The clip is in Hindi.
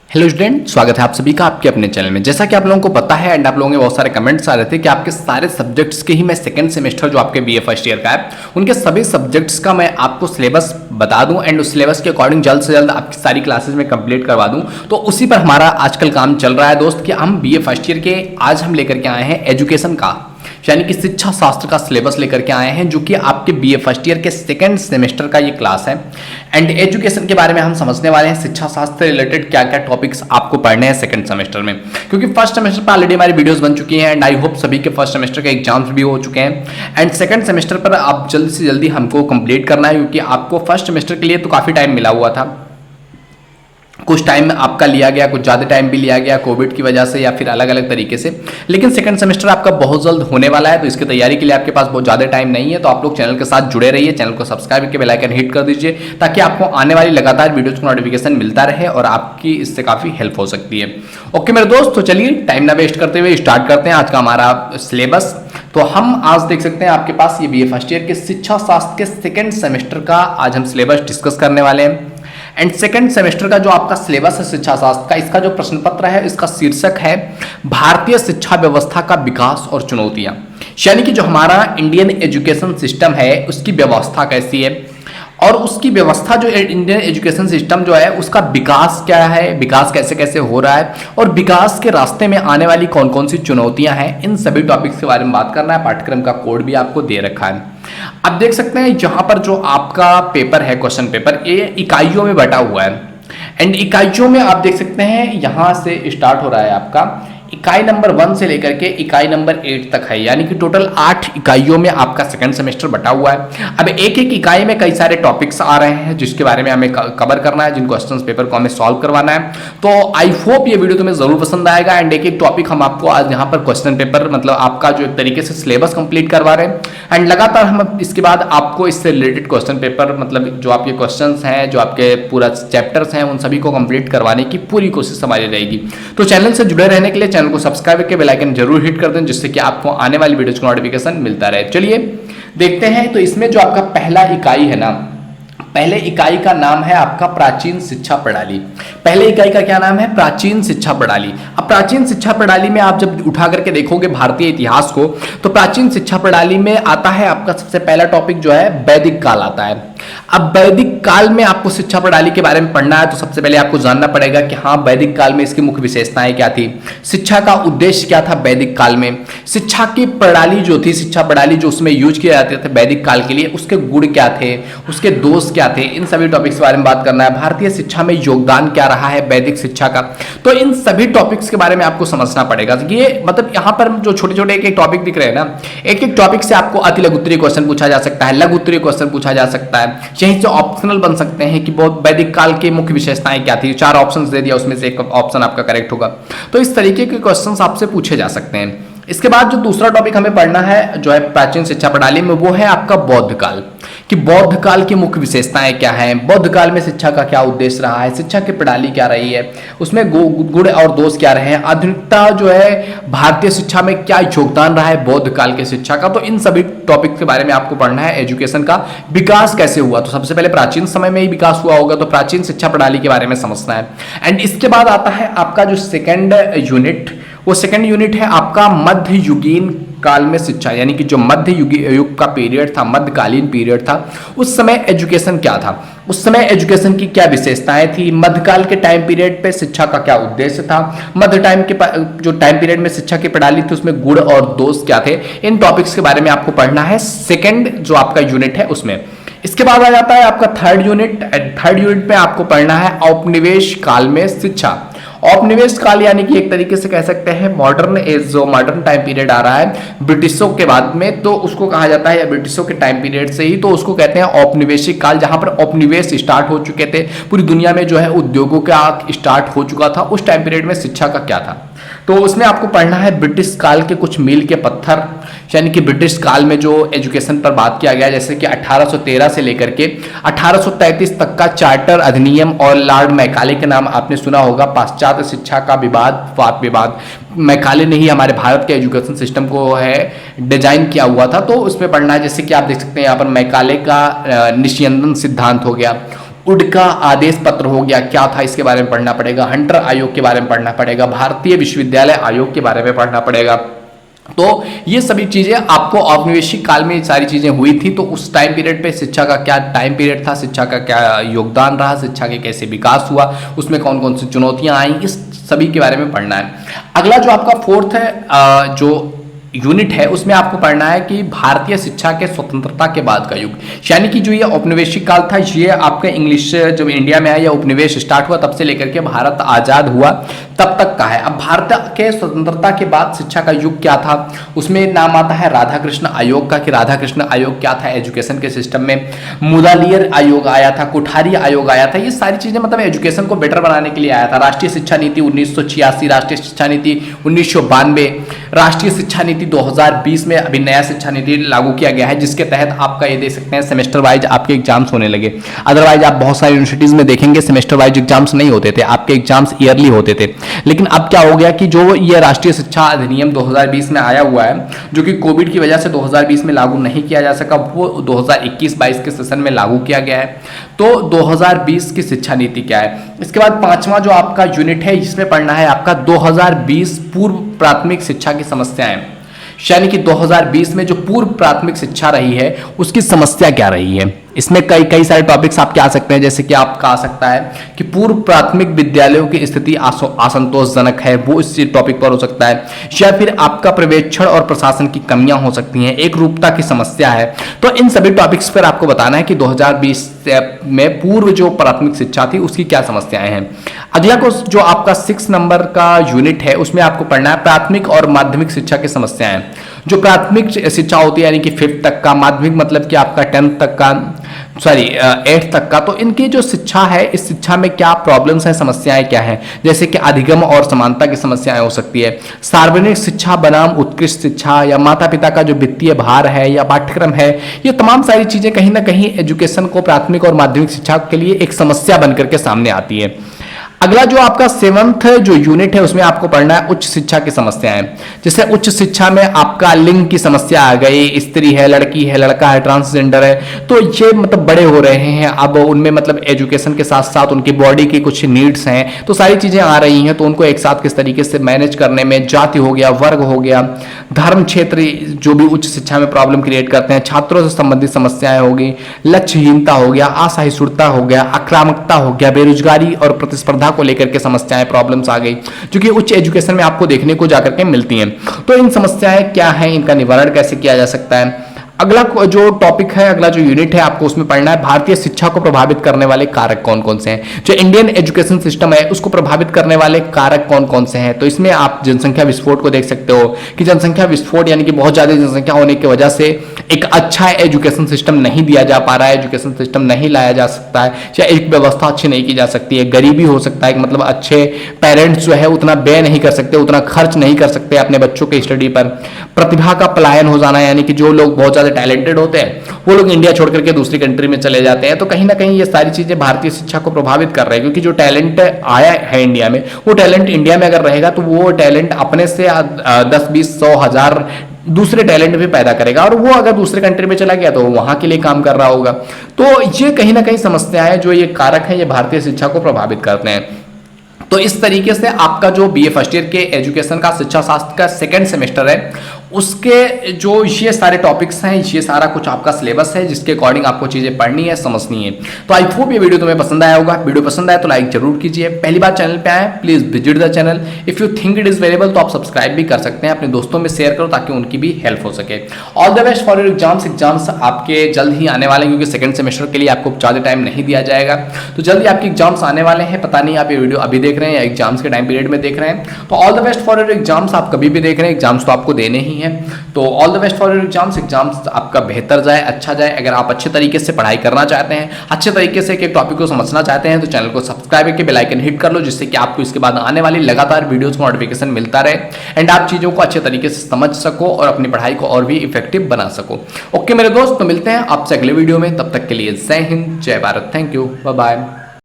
हेलो स्टूडेंट, स्वागत है आप सभी का आपके अपने चैनल में। जैसा कि आप लोगों को पता है एंड आप लोगों के बहुत सारे कमेंट्स आ रहे थे कि आपके सारे सब्जेक्ट्स के ही मैं सेकंड सेमेस्टर जो आपके बीए फर्स्ट ईयर का है उनके सभी सब्जेक्ट्स का मैं आपको सिलेबस बता दूं एंड उस सिलेबस के अकॉर्डिंग जल्द से जल्द आपकी सारी क्लासेज में कंप्लीट करवा दूं। तो उसी पर हमारा आजकल काम चल रहा है दोस्त कि हम बीए फर्स्ट ईयर के आज हम लेकर के आए हैं एजुकेशन का यानी कि शिक्षा शास्त्र का सिलेबस लेकर के आए हैं जो कि आपके बीए फर्स्ट ईयर के सेकंड सेमेस्टर का ये क्लास है। एंड एजुकेशन के बारे में हम समझने वाले हैं, शिक्षा शास्त्र से रिलेटेड क्या क्या टॉपिक्स आपको पढ़ने हैं सेकंड सेमेस्टर में, क्योंकि फर्स्ट सेमेस्टर पर ऑलरेडी हमारी वीडियोस बन चुकी हैं एंड आई होप सभी के फर्स्ट सेमेस्टर के एग्जाम्स भी हो चुके हैं एंड सेकंड सेमेस्टर पर आप जल्दी से जल्दी हमको कंप्लीट करना है, क्योंकि आपको फर्स्ट सेमेस्टर के लिए तो काफ़ी टाइम मिला हुआ था। कुछ टाइम आपका लिया गया, कुछ ज़्यादा टाइम भी लिया गया कोविड की वजह से या फिर अलग अलग तरीके से, लेकिन सेकंड सेमेस्टर आपका बहुत जल्द होने वाला है। तो इसकी तैयारी के लिए आपके पास बहुत ज़्यादा टाइम नहीं है, तो आप लोग चैनल के साथ जुड़े रहिए, चैनल को सब्सक्राइब करके बेल आइकन हिट कर दीजिए ताकि आपको आने वाली लगातार वीडियोज़ का नोटिफिकेशन मिलता रहे और आपकी इससे काफ़ी हेल्प हो सकती है। ओके मेरे दोस्त, तो चलिए टाइम ना वेस्ट करते हुए स्टार्ट करते हैं आज का हमारा सिलेबस। तो हम आज देख सकते हैं आपके पास ये बीए फर्स्ट ईयर के शिक्षा शास्त्र के सेकंड सेमेस्टर का आज हम सिलेबस डिस्कस करने वाले हैं। एंड सेकंड सेमेस्टर का जो आपका सिलेबस है शिक्षा शास्त्र का, इसका जो प्रश्न पत्र है इसका शीर्षक है भारतीय शिक्षा व्यवस्था का विकास और चुनौतियां, यानी कि जो हमारा इंडियन एजुकेशन सिस्टम है उसकी व्यवस्था कैसी है और उसकी व्यवस्था जो इंडियन एजुकेशन सिस्टम जो है उसका विकास क्या है, विकास कैसे कैसे हो रहा है और विकास के रास्ते में आने वाली कौन कौन सी चुनौतियां हैं, इन सभी टॉपिक्स के बारे में बात करना है। पाठ्यक्रम का कोड भी आपको दे रखा है। आप देख सकते हैं जहां पर जो आपका पेपर है, क्वेश्चन पेपर, ये इकाइयों में बटा हुआ है एंड इकाइयों में आप देख सकते हैं यहां से स्टार्ट हो रहा है आपका इकाई नंबर 1 से लेकर के इकाई नंबर 8 तक है, यानी कि टोटल 8 इकाइयों में आपका सेकंड सेमेस्टर बटा हुआ है। अब एक एक इकाई में कई सारे टॉपिक्स आ रहे हैं जिसके बारे में हमें कवर करना है, जिन क्वेश्चंस पेपर को हमें सॉल्व करवाना है। तो आई होप ये वीडियो तुम्हें जरूर पसंद आएगा एंड एक एक टॉपिक हम आपको आज यहाँ पर क्वेश्चन पेपर मतलब आपका जो एक तरीके से सिलेबस कंप्लीट करवा रहे हैं एंड लगातार हम इसके बाद आपको इससे रिलेटेड क्वेश्चन पेपर मतलब जो आपके क्वेश्चन हैं, जो आपके पूरा चैप्टर्स हैं, उन सभी को कंप्लीट करवाने की पूरी कोशिश हमारी रहेगी। तो चैनल से जुड़े रहने के लिए चैनल को सब्सक्राइब करके बेल आइकन जरूर हिट कर दें जिससे कि आपको आने वाली वीडियोस का नोटिफिकेशन मिलता रहे। चलिए देखते हैं। तो इसमें जो आपका पहला इकाई है ना, पहले इकाई का नाम है आपका प्राचीन शिक्षा प्रणाली। पहले इकाई का क्या नाम है? प्राचीन शिक्षा प्रणाली। अब प्राचीन शिक्षा प्रणाली में आप जब उठा करके देखोगे भारतीय इतिहास को, तो प्राचीन शिक्षा प्रणाली में आता है आपका सबसे पहला टॉपिक जो है वैदिक काल आता है। अब वैदिक काल में आपको शिक्षा प्रणाली के बारे में पढ़ना है तो सबसे पहले आपको जानना पड़ेगा कि हाँ वैदिक काल में इसकी मुख्य विशेषताएं क्या थी, शिक्षा का उद्देश्य क्या था वैदिक काल में, शिक्षा की प्रणाली जो थी, शिक्षा प्रणाली जो उसमें यूज किए जाते थे वैदिक काल के लिए, उसके गुण क्या थे, उसके दोष क्या थे, इन सभी टॉपिक्स के बारे में बात करना है। भारतीय शिक्षा में योगदान क्या रहा है वैदिक शिक्षा का, तो इन सभी टॉपिक्स के बारे में आपको समझना पड़ेगा। ये मतलब यहाँ पर जो छोटे छोटे एक एक टॉपिक दिख रहे हैं ना, एक एक टॉपिक से आपको अति लघु उत्तरीय क्वेश्चन पूछा जा सकता है, लघु उत्तरीय क्वेश्चन पूछा जा सकता है, यहीं से ऑप्शनल बन सकते हैं कि बहुत वैदिक काल की मुख्य विशेषताएं क्या थी, 4 ऑप्शंस दे दिया, उसमें से एक ऑप्शन आपका करेक्ट होगा। तो इस तरीके के क्वेश्चंस आपसे पूछे जा सकते हैं। इसके बाद जो दूसरा टॉपिक हमें पढ़ना है जो है प्राचीन शिक्षा प्रणाली में, वो है आपका बौद्ध काल, कि बौद्ध काल की मुख्य विशेषताएं क्या हैं, बौद्ध काल में शिक्षा का क्या उद्देश्य रहा है, शिक्षा की प्रणाली क्या रही है, उसमें गुण और दोष क्या रहे हैं, आधुनिकता जो है भारतीय शिक्षा में क्या योगदान रहा है बौद्ध काल के शिक्षा का। तो इन सभी टॉपिक के बारे में आपको पढ़ना है। एजुकेशन का विकास कैसे हुआ, तो सबसे पहले प्राचीन समय में ही विकास हुआ होगा, तो प्राचीन शिक्षा प्रणाली के बारे में समझना है। एंड इसके बाद आता है आपका जो सेकेंड यूनिट, वो सेकेंड यूनिट है आपका मध्ययुगीन काल में शिक्षा, यानी कि जो मध्य युग का पीरियड था, मध्यकालीन पीरियड था, उस समय एजुकेशन क्या था, उस समय एजुकेशन की क्या विशेषताएं थी, मध्यकाल के टाइम पीरियड पे शिक्षा का क्या उद्देश्य था, मध्य टाइम के जो टाइम पीरियड में शिक्षा की प्रणाली थी उसमें गुण और दोष क्या थे, इन टॉपिक्स के बारे में आपको पढ़ना है सेकेंड जो आपका यूनिट है उसमें। इसके बाद आ जाता है आपका थर्ड यूनिट। थर्ड यूनिट में आपको पढ़ना है औपनिवेश काल में शिक्षा। औपनिवेश काल यानी कि एक तरीके से कह सकते हैं मॉडर्न एज, जो मॉडर्न टाइम पीरियड आ रहा है ब्रिटिशों के बाद में, तो उसको कहा जाता है, ब्रिटिशों के टाइम पीरियड से ही, तो उसको कहते हैं औपनिवेशिक काल, जहां पर औपनिवेश स्टार्ट हो चुके थे, पूरी दुनिया में जो है उद्योगों का स्टार्ट हो चुका था। उस टाइम पीरियड में शिक्षा का क्या था, तो उसमें आपको पढ़ना है ब्रिटिश काल के कुछ मील के पत्थर, यानी कि ब्रिटिश काल में जो एजुकेशन पर बात किया गया, जैसे कि 1813 से लेकर के 1833 तक का चार्टर अधिनियम और लॉर्ड मैकाले के नाम आपने सुना होगा, पाश्चात्य शिक्षा का विवाद, वाद विवाद, मैकाले ने ही हमारे भारत के एजुकेशन सिस्टम को है डिजाइन किया हुआ था, तो उसमें पढ़ना है। जैसे कि आप देख सकते हैं यहाँ पर मैकाले का निस्यंदन सिद्धांत हो गया, उड का आदेश पत्र हो गया, क्या था इसके बारे में पढ़ना पड़ेगा, हंटर आयोग के बारे में पढ़ना पड़ेगा, भारतीय विश्वविद्यालय आयोग के बारे में पढ़ना पड़ेगा। तो ये सभी चीजें आपको औपनिवेशिक काल में ये सारी चीजें हुई थी, तो उस टाइम पीरियड पे शिक्षा का क्या टाइम पीरियड था, शिक्षा का क्या योगदान रहा, शिक्षा के कैसे विकास हुआ, उसमें कौन कौन सी चुनौतियां आई, इस सभी के बारे में पढ़ना है। अगला जो आपका फोर्थ है जो यूनिट है, उसमें आपको पढ़ना है कि भारतीय शिक्षा के स्वतंत्रता के बाद का युग, यानी कि जो ये औपनिवेशिक काल था, ये आपका इंग्लिश जब इंडिया में आया या उपनिवेश स्टार्ट हुआ तब से लेकर के भारत आजाद हुआ तब तक का है। अब भारत के स्वतंत्रता के बाद शिक्षा का युग क्या था, उसमें नाम आता है राधाकृष्ण आयोग का, कि राधाकृष्ण आयोग क्या था एजुकेशन के सिस्टम में। मुदालियर आयोग आया था, कोठारी आयोग आया था, ये सारी चीजें मतलब एजुकेशन को बेटर बनाने के लिए आया था। राष्ट्रीय शिक्षा नीति 1986, राष्ट्रीय शिक्षा नीति 1992, राष्ट्रीय शिक्षा नीति 2020 में अभी नया शिक्षा नीति लागू किया गया है, जिसके तहत आपका ये देख सकते हैं सेमेस्टर वाइज आपके एग्जाम्स होने लगे। अदरवाइज आप बहुत सारी यूनिवर्सिटीज में देखेंगे सेमेस्टर वाइज एग्जाम्स नहीं होते थे, आपके एग्जाम्स ईयरली होते थे। लेकिन अब क्या हो गया कि जो ये राष्ट्रीय शिक्षा अधिनियम 2020 में आया हुआ है, जो कि कोविड की वजह से 2020 में लागू नहीं किया जा सका, वो 2021-22 के सेशन में लागू किया गया है। तो 2020 की शिक्षा नीति क्या है। इसके बाद पांचवा जो आपका यूनिट है, इसमें पढ़ना है आपका 2020 पूर्व प्राथमिक शिक्षा की समस्याएं, यानी कि 2020 में जो पूर्व प्राथमिक शिक्षा रही है उसकी समस्या क्या रही है। इसमें कई सारे टॉपिक्स आपके आ सकते हैं, जैसे कि आपका आ सकता है कि पूर्व प्राथमिक विद्यालयों की स्थिति असंतोषजनक है, वो इस टॉपिक पर हो सकता है, या फिर आपका पर्यवेक्षण और प्रशासन की कमियां हो सकती हैं, एक रूपता की समस्या है। तो इन सभी टॉपिक्स पर आपको बताना है कि 2020 में पूर्व जो प्राथमिक शिक्षा थी उसकी क्या समस्याएं हैं। अगला जो आपका 6 नंबर का यूनिट है, उसमें आपको पढ़ना है प्राथमिक और माध्यमिक शिक्षा की समस्याएं। जो प्राथमिक शिक्षा होती है यानी कि 5th तक का, माध्यमिक मतलब कि आपका 10th तक का, 8th तक का, तो इनकी जो शिक्षा है, इस शिक्षा में क्या प्रॉब्लम्स हैं, समस्याएं क्या हैं, जैसे कि अधिगम और समानता की समस्याएं हो सकती है, सार्वजनिक शिक्षा बनाम उत्कृष्ट शिक्षा, या माता पिता का जो वित्तीय भार है या पाठ्यक्रम है, ये तमाम सारी चीजें कहीं ना कहीं एजुकेशन को प्राथमिक और माध्यमिक शिक्षा के लिए एक समस्या बनकर के सामने आती है। अगला जो आपका 7th जो यूनिट है, उसमें आपको पढ़ना है उच्च शिक्षा की समस्याएं। जैसे उच्च शिक्षा में आपका लिंग की समस्या आ गई, स्त्री है, लड़की है, लड़का है, ट्रांसजेंडर है, तो ये मतलब बड़े हो रहे हैं, अब उनमें मतलब एजुकेशन के साथ साथ उनकी बॉडी की कुछ नीड्स हैं, तो सारी चीजें आ रही हैं, तो उनको एक साथ किस तरीके से मैनेज करने में, जाति हो गया, वर्ग हो गया, धर्म क्षेत्र जो भी उच्च शिक्षा में प्रॉब्लम क्रिएट करते हैं, छात्रों से संबंधित समस्याएं होगी, लक्ष्यहीनता हो गया, असहिष्णुता हो गया, आक्रामकता हो गया, बेरोजगारी और प्रतिस्पर्धा को लेकर के समस्याएं, प्रॉब्लम्स आ गई, जो कि उच्च एजुकेशन में आपको देखने को जाकर के मिलती हैं। तो इन समस्याएं क्या हैं, इनका निवारण कैसे किया जा सकता है। अगला जो टॉपिक है, अगला जो यूनिट है, आपको उसमें पढ़ना है भारतीय शिक्षा को प्रभावित करने वाले कारक कौन कौन से हैं। जो इंडियन एजुकेशन सिस्टम है उसको प्रभावित करने वाले कारक कौन कौन से हैं। तो इसमें आप जनसंख्या विस्फोट को देख सकते हो कि जनसंख्या विस्फोट यानी कि बहुत ज्यादा जनसंख्या होने की वजह से एक अच्छा एजुकेशन सिस्टम नहीं दिया जा पा रहा है, एजुकेशन सिस्टम नहीं लाया जा सकता है, या एक व्यवस्था अच्छी नहीं की जा सकती है। गरीबी हो सकता है, मतलब अच्छे पेरेंट्स जो है उतना व्यय नहीं कर सकते, उतना खर्च नहीं कर सकते अपने बच्चों के स्टडी पर। प्रतिभा का पलायन हो जाना, यानी कि जो लोग बहुत ज्यादा टैलेंटेड होते हैं वो लोग इंडिया छोड़ करके दूसरी कंट्री में चले जाते हैं। तो कहीं ना कहीं ये सारी चीजें भारतीय शिक्षा को प्रभावित कर रहे हैं, क्योंकि जो टैलेंट आया है इंडिया में, वो टैलेंट इंडिया में अगर रहेगा तो वो टैलेंट अपने से 10, 20, 100, 1000 दूसरे टैलेंट भी पैदा करेगा, और वो अगर दूसरे कंट्री में चला गया तो वहां के लिए काम कर रहा होगा। तो ये कहीं ना कहीं समस्याएं, जो ये कारक हैं, ये भारतीय शिक्षा को प्रभावित करते हैं। तो इस तरीके से आपका जो बीए फर्स्ट ईयर के एजुकेशन का शिक्षा शास्त्र का 2nd सेमेस्टर है, उसके जो ये सारे टॉपिक्स हैं, ये सारा कुछ आपका सिलेबस है, जिसके अकॉर्डिंग आपको चीजें पढ़नी है, समझनी है। तो आई होप ये वीडियो तुम्हें पसंद आया होगा। वीडियो पसंद आया तो लाइक जरूर कीजिए। पहली बार चैनल पे आए please visit the channel. If you think it is variable तो आप सब्सक्राइब भी कर सकते हैं, अपने दोस्तों में शेयर करो ताकि उनकी भी हेल्प हो सके। All the best for your exams आपके जल्द ही आने वाले हैं, क्योंकि 2nd सेमेस्टर के लिए आपको ज्यादा टाइम नहीं दिया जाएगा, तो जल्दी आपके एग्जाम्स आने वाले हैं। पता नहीं आप ये वीडियो अभी देख रहे हैं या एग्जाम्स के टाइम पीरियड में देख रहे हैं, तो all the best for your exams. आप कभी भी देख रहे हैं, एग्जाम्स तो आपको देने ही है, तो all the best for your exams आपका बेहतर जाए, अच्छा जाए। अगर आप अच्छे तरीके से पढ़ाई करना चाहते हैं, अच्छे तरीके से एक टॉपिक को समझना चाहते हैं, तो चैनल को सब्सक्राइब करके बेल आइकन हिट कर लो, जिससे कि आपको इसके बाद आने वाली लगातार वीडियोस का नोटिफिकेशन मिलता रहे एंड आप चीजों को अच्छे तरीके से समझ सको और अपनी पढ़ाई को और भी इफेक्टिव बना सको। ओके मेरे दोस्त, तो मिलते हैं आपसे अगले वीडियो में, तब तक के लिए जय हिंद, जय Bharat, thank you, bye bye.